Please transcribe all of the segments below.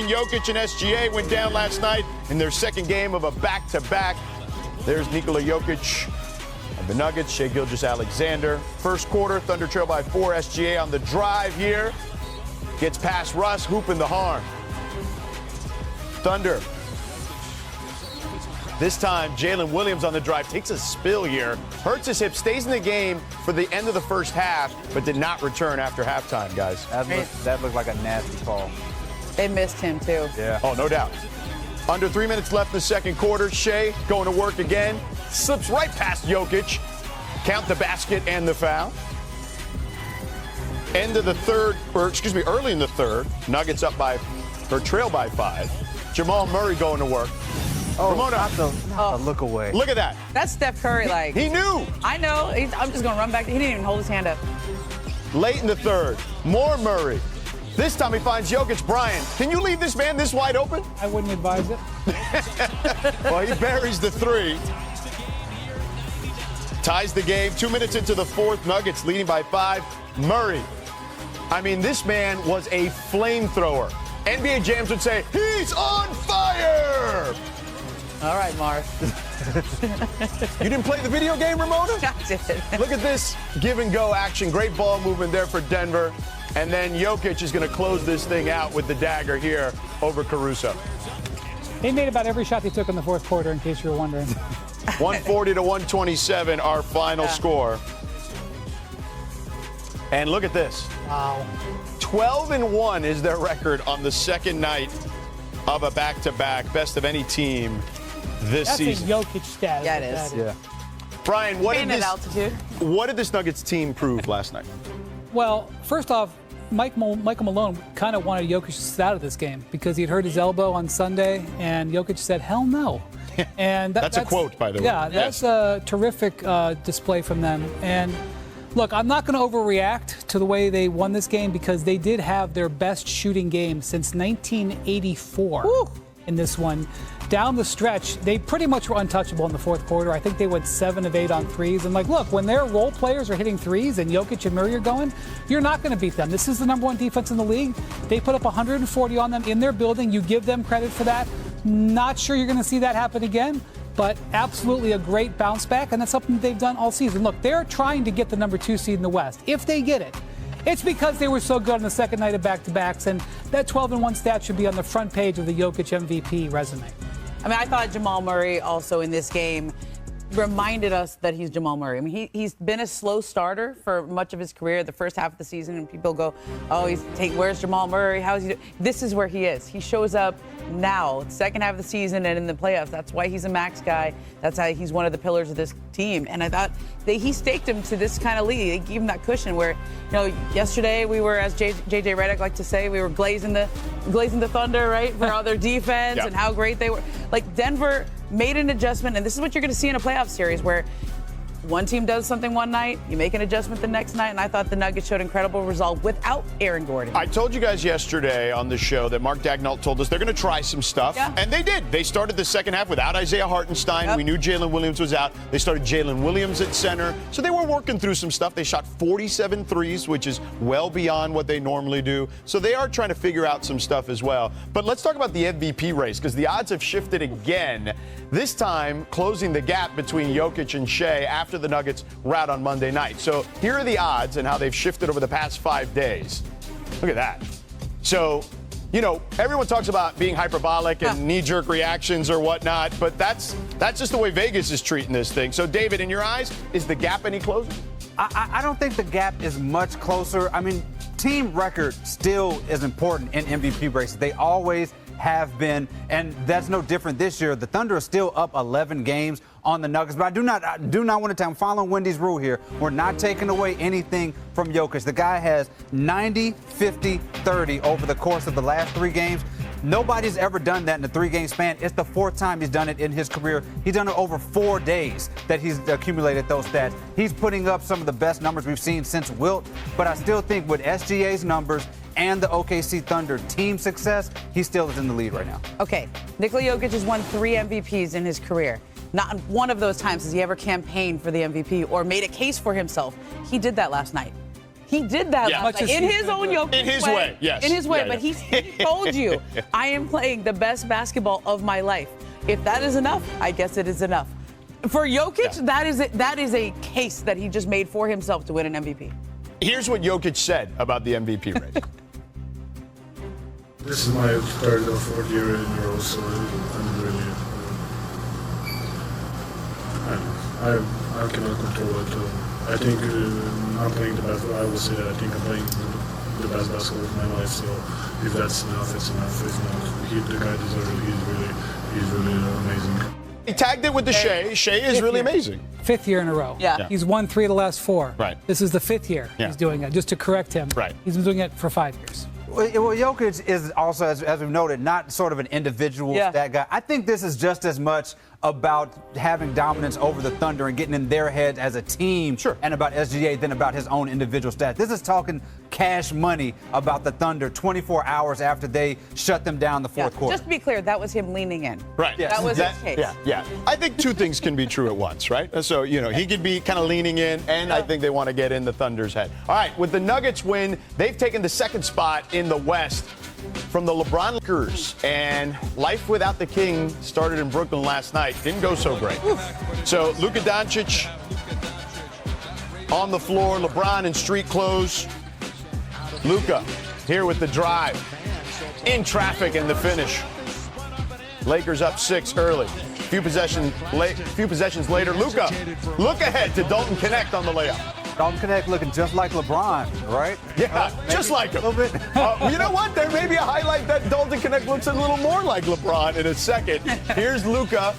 Jokic and SGA went down last night in their second game of a back-to-back. There's Nikola Jokic of the Nuggets, Shai Gilgeous-Alexander. First quarter, Thunder trail by 4. SGA on the drive here. Gets past Russ, hooping the harm. Thunder. This time, Jalen Williams on the drive takes a spill here. Hurts his hip, stays in the game for the end of the first half, but did not return after halftime, guys. That looked like a nasty call. They missed him, too. Yeah. Oh, no doubt. Under 3 minutes left in the second quarter. Shai going to work again. Slips right past Jokic. Count the basket and the foul. End of the third, early in the third. Nuggets up by, or trail by 5. Jamal Murray going to work. Oh, Ramona, not the look away. Look at that. That's Steph Curry, like. He knew. I know. I'm just going to run back. He didn't even hold his hand up. Late in the third. More Murray. This time he finds Jokic. Brian, can you leave this man this wide open? I wouldn't advise it. Well, he buries the 3. Ties the game. 2 minutes into the fourth. Nuggets leading by 5. Murray. I mean, this man was a flamethrower. NBA Jams would say, he's on fire! All right, Mars. You didn't play the video game, Ramona? I did. Look at this give-and-go action. Great ball movement there for Denver. And then Jokic is going to close this thing out with the dagger here over Caruso. They made about every shot they took in the fourth quarter, in case you were wondering. 140 to 127, our final score. And look at this. Wow. 12-1 is their record on the second night of a back-to-back. Best of any team this season. That's a Jokic stat. Yeah, it is. Yeah. Brian, what did this Nuggets team prove last night? Well, first off, Michael Malone kind of wanted Jokic to sit out of this game because he'd hurt his elbow on Sunday, and Jokic said, hell no. And that's a quote, by the way. Yeah, that's a terrific display from them. And look, I'm not going to overreact to the way they won this game because they did have their best shooting game since 1984 in this one. Down the stretch, they pretty much were untouchable in the fourth quarter. I think they went 7 of 8 on threes. And look, when their role players are hitting threes and Jokic and Murray are going, you're not going to beat them. This is the #1 defense in the league. They put up 140 on them in their building. You give them credit for that. Not sure you're going to see that happen again, but absolutely a great bounce back, and that's something they've done all season. Look, they're trying to get the #2 seed in the West. If they get it, it's because they were so good on the second night of back-to-backs, and that 12-1 stat should be on the front page of the Jokic MVP resume. I mean, I thought Jamal Murray also in this game reminded us that he's Jamal Murray. I mean, he's been a slow starter for much of his career, the first half of the season, and people go, oh, where's Jamal Murray? How is he doing? This is where he is. He shows up now, second half of the season and in the playoffs. That's why he's a max guy. That's how he's one of the pillars of this team. And I thought he staked him to this kind of lead. They gave him that cushion where, yesterday we were, as JJ Redick liked to say, we were glazing the Thunder, right, for all their defense and how great they were. Like, Denver made an adjustment, and this is what you're going to see in a playoff series where one team does something one night, you make an adjustment the next night, and I thought the Nuggets showed incredible resolve without Aaron Gordon. I told you guys yesterday on the show that Mark Daigneault told us they're going to try some stuff, and they did. They started the second half without Isaiah Hartenstein. We knew Jalen Williams was out. They started Jalen Williams at center, so they were working through some stuff. They shot 47 threes, which is well beyond what they normally do, so they are trying to figure out some stuff as well. But let's talk about the MVP race, because the odds have shifted again, this time closing the gap between Jokic and Shai after the Nuggets were out on Monday night. So here are the odds and how they've shifted over the past 5 days. Look at that. So, everyone talks about being hyperbolic and knee-jerk reactions or whatnot, but that's just the way Vegas is treating this thing. So, David, in your eyes, is the gap any closer? I don't think the gap is much closer. I mean, team record still is important in MVP races. They always have been, and that's no different this year. The Thunder are still up 11 games on the Nuggets, but I do not want to tell. I'm following Wendy's rule here. We're not taking away anything from Jokic. The guy has 90, 50, 30 over the course of the last 3 games. Nobody's ever done that in a 3-game span. It's the 4th time he's done it in his career. He's done it over 4 days that he's accumulated those stats. He's putting up some of the best numbers we've seen since Wilt, but I still think with SGA's numbers and the OKC Thunder team success, he still is in the lead right now. Okay, Nikola Jokic has won 3 MVPs in his career. Not one of those times has he ever campaigned for the MVP or made a case for himself. He did that last night. He did that Yeah. last night. In his own Jokic In his way, yes. In his way, Yeah, but yeah. he told you, I am playing the best basketball of my life. If that is enough, I guess it is enough. For Jokic, that is a case that he just made for himself to win an MVP. Here's what Jokic said about the MVP race. This is my third or fourth year in a row, so I'm really. I cannot control it. I think I'm playing the best. I will say that I think I'm playing the best basketball of my life. So if that's enough, it's enough. If not, the guy deserves it. He's really amazing. He tagged it with the Shea. Shea is really amazing. 5th year in a row. Yeah. He's won 3 of the last 4. Right. This is the 5th year he's doing it. Just to correct him. Right. He's been doing it for 5 years. Well, Jokic is also, as we've noted, not sort of an individual stat guy. I think this is just as much about having dominance over the Thunder and getting in their heads as a team and about SGA than about his own individual stats. This is talking cash money about the Thunder 24 hours after they shut them down the fourth quarter. Just to be clear, that was him leaning in. Right. Yes. That was his case. Yeah. I think two things can be true at once, right? So, he could be kind of leaning in, and I think they want to get in the Thunder's head. All right, with the Nuggets win, they've taken the second spot in the West from the LeBron Lakers. And life without the King started in Brooklyn last night. Didn't go so great. So, Luka Doncic on the floor, LeBron in street clothes. Luka here with the drive. In traffic and the finish. Lakers up 6 early. Few possessions later, Luka look ahead to Dalton Connect on the layup. Dalton Connect looking just like LeBron, right? Yeah, just like him. A little bit. You know what? There may be a highlight that Dalton Connect looks a little more like LeBron in a second. Here's Luka.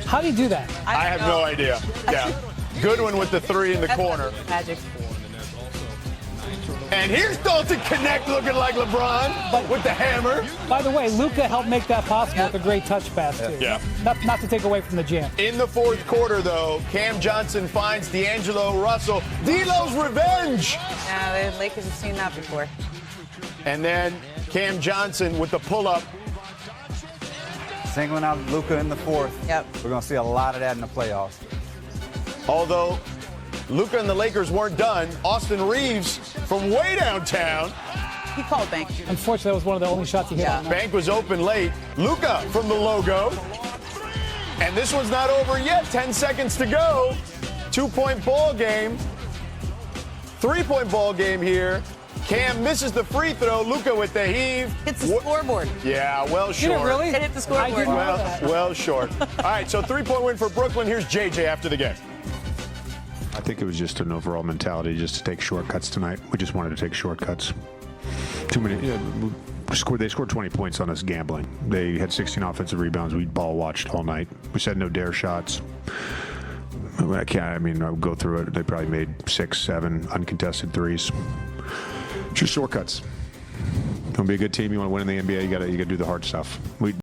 How do you do that? I have no idea. Yeah. Goodwin with the 3 in the corner. Magic. And here's Dalton Connect looking like LeBron with the hammer. By the way, Luka helped make that possible with a great touch pass, too. Yeah. Not to take away from the jam. In the fourth quarter, though, Cam Johnson finds D'Angelo Russell. D'Lo's revenge. Yeah, the Lakers have seen that before. And then Cam Johnson with the pull-up. Singling out Luka in the fourth. Yep. We're going to see a lot of that in the playoffs. Although Luka and the Lakers weren't done, Austin Reeves from way downtown. He called Bank. Unfortunately, that was one of the only shots he hit. Yeah. Bank was open late. Luka from the logo. And this one's not over yet. 10 seconds to go. 2-point ball game. 3-point ball game here. Cam misses the free throw. Luka with the heave. Hits the scoreboard. Yeah, well short. Did it really? It hit the scoreboard. I didn't know that. Well short. All right, so 3-point win for Brooklyn. Here's JJ after the game. I think it was just an overall mentality just to take shortcuts tonight. We just wanted to take shortcuts. Too many. They scored 20 points on us gambling. They had 16 offensive rebounds. We ball watched all night. We said no dare shots. I'll go through it. They probably made 6, 7 uncontested threes. Just shortcuts. You want to be a good team, you want to win in the NBA, you got to do the hard stuff.